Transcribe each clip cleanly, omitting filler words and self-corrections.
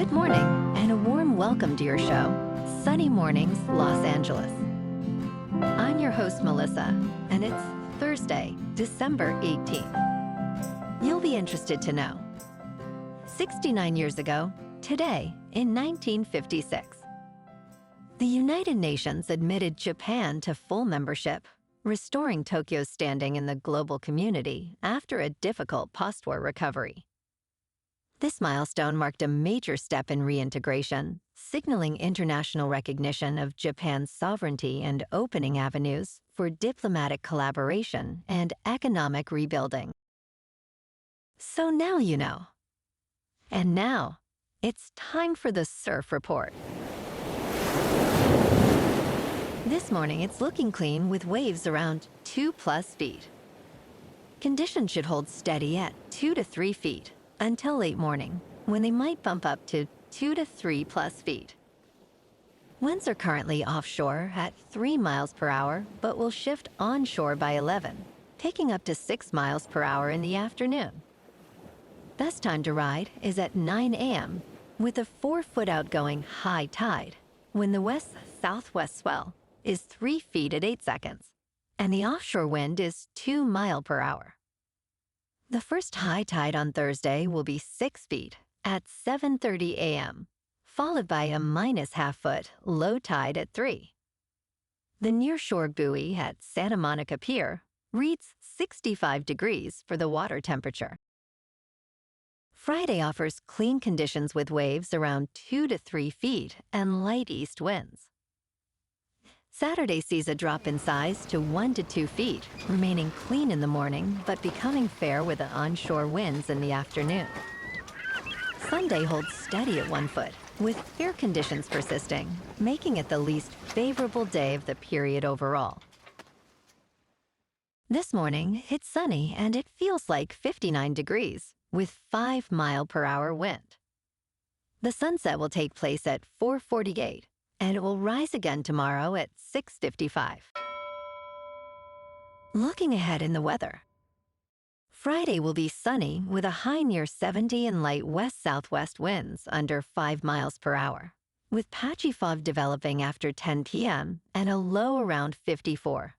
Good morning, and a warm welcome to your show, Sunny Mornings, Los Angeles. I'm your host, Melissa, and it's Thursday, December 18th. You'll be interested to know. 69 years ago, today, in 1956, the United Nations admitted Japan to full membership, restoring Tokyo's standing in the global community after a difficult post-war recovery. This milestone marked a major step in reintegration, signaling international recognition of Japan's sovereignty and opening avenues for diplomatic collaboration and economic rebuilding. So now you know. And now, it's time for the Surf Report. This morning, it's looking clean with waves around 2+ feet. Conditions should hold steady at 2 to 3 feet until late morning, when they might bump up to 2 to 3+ feet. Winds are currently offshore at 3 miles per hour, but will shift onshore by 11, picking up to 6 miles per hour in the afternoon. Best time to ride is at 9 a.m. with a 4-foot outgoing high tide, when the west-southwest swell is 3 feet at 8 seconds, and the offshore wind is 2 miles per hour. The first high tide on Thursday will be 6 feet at 7:30 a.m., followed by a -1/2 foot low tide at 3. The nearshore buoy at Santa Monica Pier reads 65 degrees for the water temperature. Friday offers clean conditions with waves around 2 to 3 feet and light east winds. Saturday sees a drop in size to 1 to 2 feet, remaining clean in the morning but becoming fair with the onshore winds in the afternoon. Sunday holds steady at 1 foot, with fair conditions persisting, making it the least favorable day of the period overall. This morning, it's sunny and it feels like 59 degrees, with 5 mile per hour wind. The sunset will take place at 4:48, and it will rise again tomorrow at 6:55. Looking ahead in the weather. Friday will be sunny with a high near 70 and light west-southwest winds under 5 miles per hour, with patchy fog developing after 10 p.m. and a low around 54.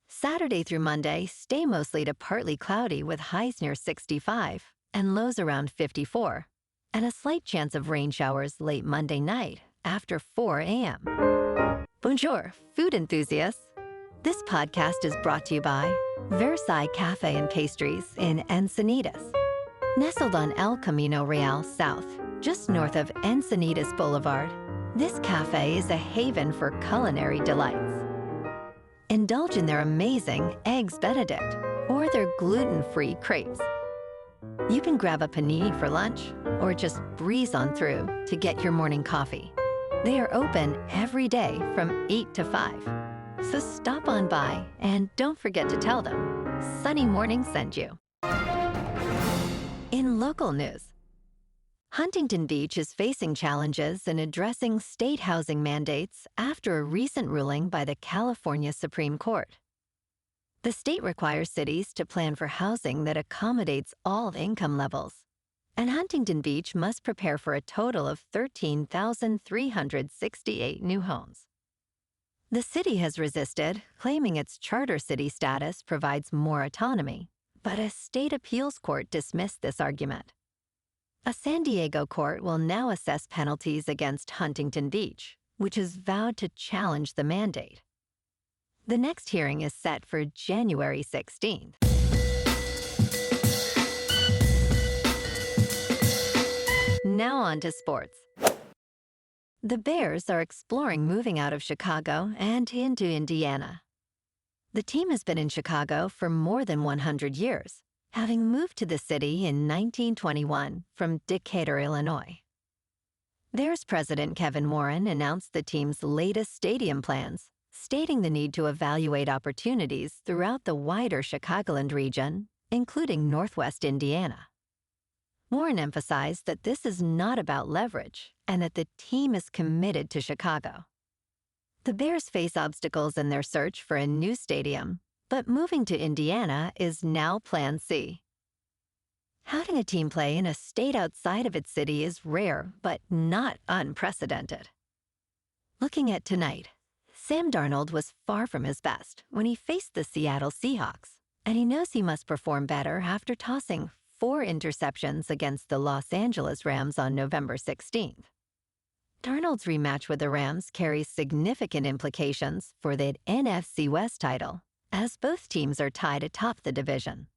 Saturday through Monday stay mostly to partly cloudy with highs near 65 and lows around 54, and a slight chance of rain showers late Monday night after 4 a.m. Bonjour, food enthusiasts. This podcast is brought to you by Versailles Cafe and Pastries in Encinitas. Nestled on El Camino Real South, just north of Encinitas Boulevard, this cafe is a haven for culinary delights. Indulge in their amazing Eggs Benedict or their gluten-free crepes. You can grab a panini for lunch or just breeze on through to get your morning coffee. They are open every day from 8 to 5. So stop on by and don't forget to tell them Sunny Morning sent you. In local news, Huntington Beach is facing challenges in addressing state housing mandates after a recent ruling by the California Supreme Court. The state requires cities to plan for housing that accommodates all income levels, and Huntington Beach must prepare for a total of 13,368 new homes. The city has resisted, claiming its charter city status provides more autonomy, but a state appeals court dismissed this argument. A San Diego court will now assess penalties against Huntington Beach, which has vowed to challenge the mandate. The next hearing is set for January 16th. Now on to sports. The Bears are exploring moving out of Chicago and into Indiana. The team has been in Chicago for more than 100 years, having moved to the city in 1921 from Decatur, Illinois. Bears president Kevin Warren announced the team's latest stadium plans, stating the need to evaluate opportunities throughout the wider Chicagoland region, including Northwest Indiana. Warren emphasized that this is not about leverage and that the team is committed to Chicago. The Bears face obstacles in their search for a new stadium, but moving to Indiana is now Plan C. Having a team play in a state outside of its city is rare, but not unprecedented. Looking at tonight, Sam Darnold was far from his best when he faced the Seattle Seahawks, and he knows he must perform better after tossing 4 interceptions against the Los Angeles Rams on November 16th. Darnold's rematch with the Rams carries significant implications for the NFC West title, as both teams are tied atop the division.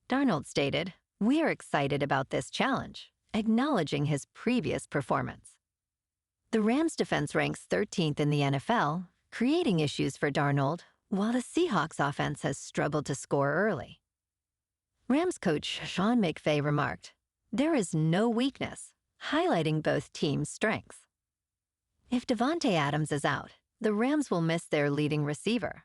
Darnold stated, "We are excited about this challenge," acknowledging his previous performance. The Rams' defense ranks 13th in the NFL, creating issues for Darnold, while the Seahawks' offense has struggled to score early. Rams coach Sean McVay remarked, "There is no weakness," highlighting both teams' strengths. If Davante Adams is out, the Rams will miss their leading receiver.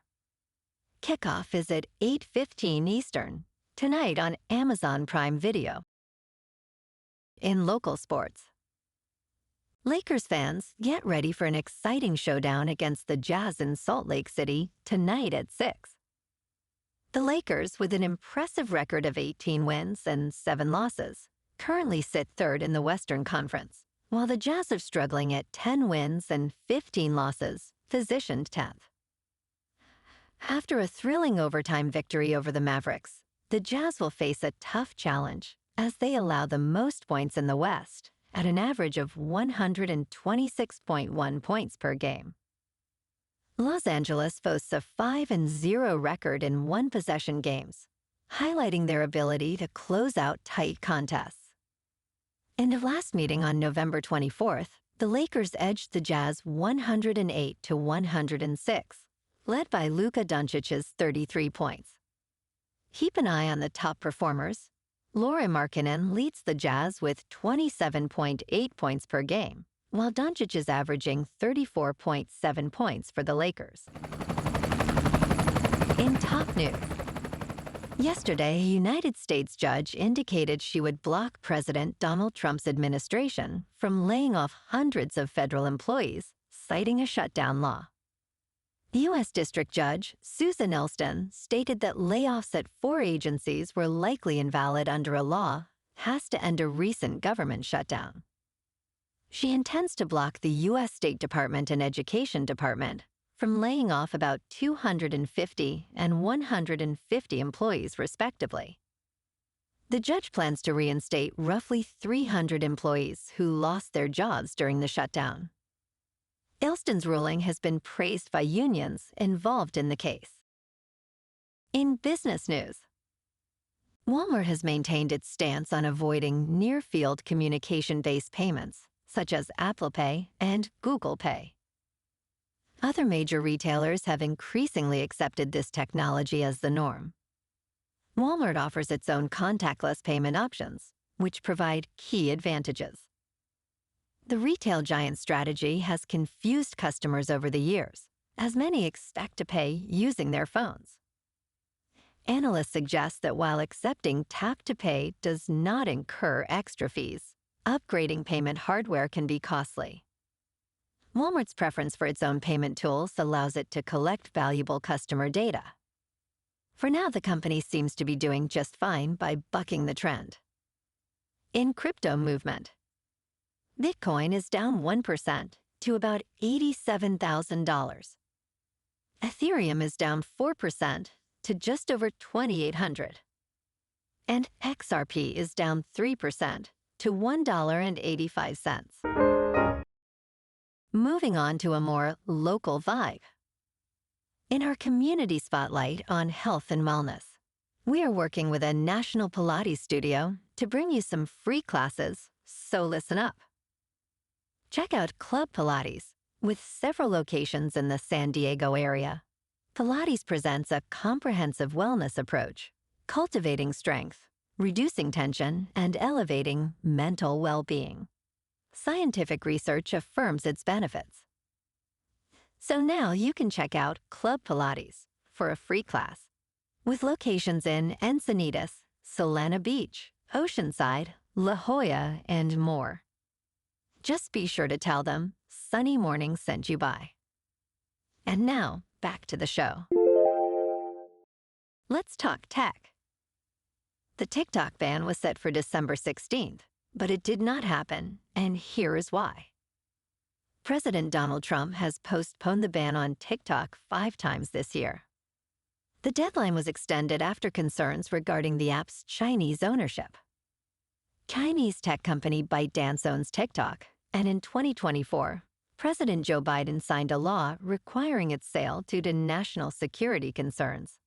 Kickoff is at 8:15 Eastern, tonight on Amazon Prime Video. In local sports, Lakers fans, get ready for an exciting showdown against the Jazz in Salt Lake City tonight at 6. The Lakers, with an impressive record of 18 wins and 7 losses, currently sit third in the Western Conference, while the Jazz are struggling at 10 wins and 15 losses, positioned 10th. After a thrilling overtime victory over the Mavericks, the Jazz will face a tough challenge as they allow the most points in the West at an average of 126.1 points per game. Los Angeles boasts a 5-0 record in one-possession games, highlighting their ability to close out tight contests. In the last meeting on November 24th, the Lakers edged the Jazz 108-106, led by Luka Doncic's 33 points. Keep an eye on the top performers. Lauri Markkanen leads the Jazz with 27.8 points per game, while Doncic is averaging 34.7 points for the Lakers. In top news, yesterday, a United States judge indicated she would block President Donald Trump's administration from laying off hundreds of federal employees, citing a shutdown law. U.S. District Judge Susan Elston stated that layoffs at 4 agencies were likely invalid under a law passed to end a recent government shutdown. She intends to block the U.S. State Department and Education Department from laying off about 250 and 150 employees, respectively. The judge plans to reinstate roughly 300 employees who lost their jobs during the shutdown. Elston's ruling has been praised by unions involved in the case. In business news, Walmart has maintained its stance on avoiding near-field communication-based payments, such as Apple Pay and Google Pay. Other major retailers have increasingly accepted this technology as the norm. Walmart offers its own contactless payment options, which provide key advantages. The retail giant strategy has confused customers over the years, as many expect to pay using their phones. Analysts suggest that while accepting tap-to-pay does not incur extra fees, upgrading payment hardware can be costly. Walmart's preference for its own payment tools allows it to collect valuable customer data. For now, the company seems to be doing just fine by bucking the trend. In crypto movement, Bitcoin is down 1% to about $87,000. Ethereum is down 4% to just over 2,800. And XRP is down 3% to $1.85. Moving on to a more local vibe. In our community spotlight on health and wellness, we are working with a national Pilates studio to bring you some free classes, so listen up. Check out Club Pilates, with several locations in the San Diego area. Pilates presents a comprehensive wellness approach, cultivating strength, reducing tension, and elevating mental well-being. Scientific research affirms its benefits. So now you can check out Club Pilates for a free class, with locations in Encinitas, Solana Beach, Oceanside, La Jolla, and more. Just be sure to tell them Sunny Morning sent you by. And now, back to the show. Let's talk tech. The TikTok ban was set for December 16th, but it did not happen, and here is why. President Donald Trump has postponed the ban on TikTok 5 times this year. The deadline was extended after concerns regarding the app's Chinese ownership. Chinese tech company ByteDance owns TikTok, and in 2024, President Joe Biden signed a law requiring its sale due to national security concerns.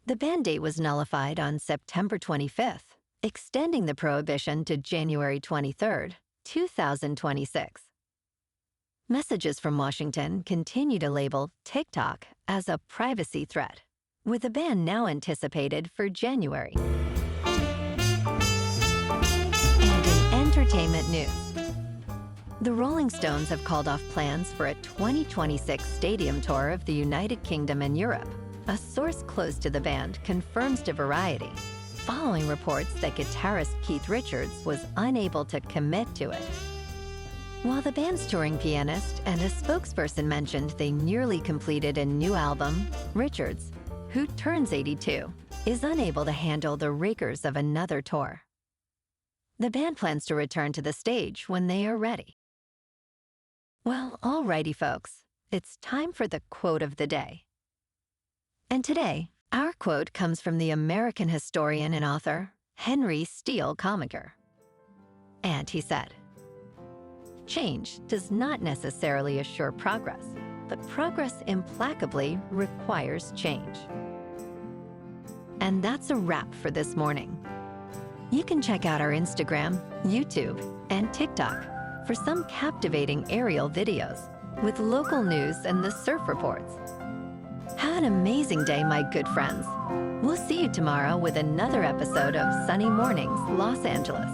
The ban date was nullified on September 25th, extending the prohibition to January 23, 2026. Messages from Washington continue to label TikTok as a privacy threat, with a ban now anticipated for January. And in entertainment news, the Rolling Stones have called off plans for a 2026 stadium tour of the United Kingdom and Europe. A source close to the band confirms to Variety, following reports that guitarist Keith Richards was unable to commit to it. While the band's touring pianist and a spokesperson mentioned they nearly completed a new album, Richards, who turns 82, is unable to handle the rigors of another tour. The band plans to return to the stage when they are ready. Well, alrighty folks, it's time for the quote of the day. And today, our quote comes from the American historian and author, Henry Steele Comaker. And he said, "Change does not necessarily assure progress, but progress implacably requires change." And that's a wrap for this morning. You can check out our Instagram, YouTube, and TikTok for some captivating aerial videos with local news and the surf reports. Have an amazing day, my good friends. We'll see you tomorrow with another episode of Sunny Mornings, Los Angeles.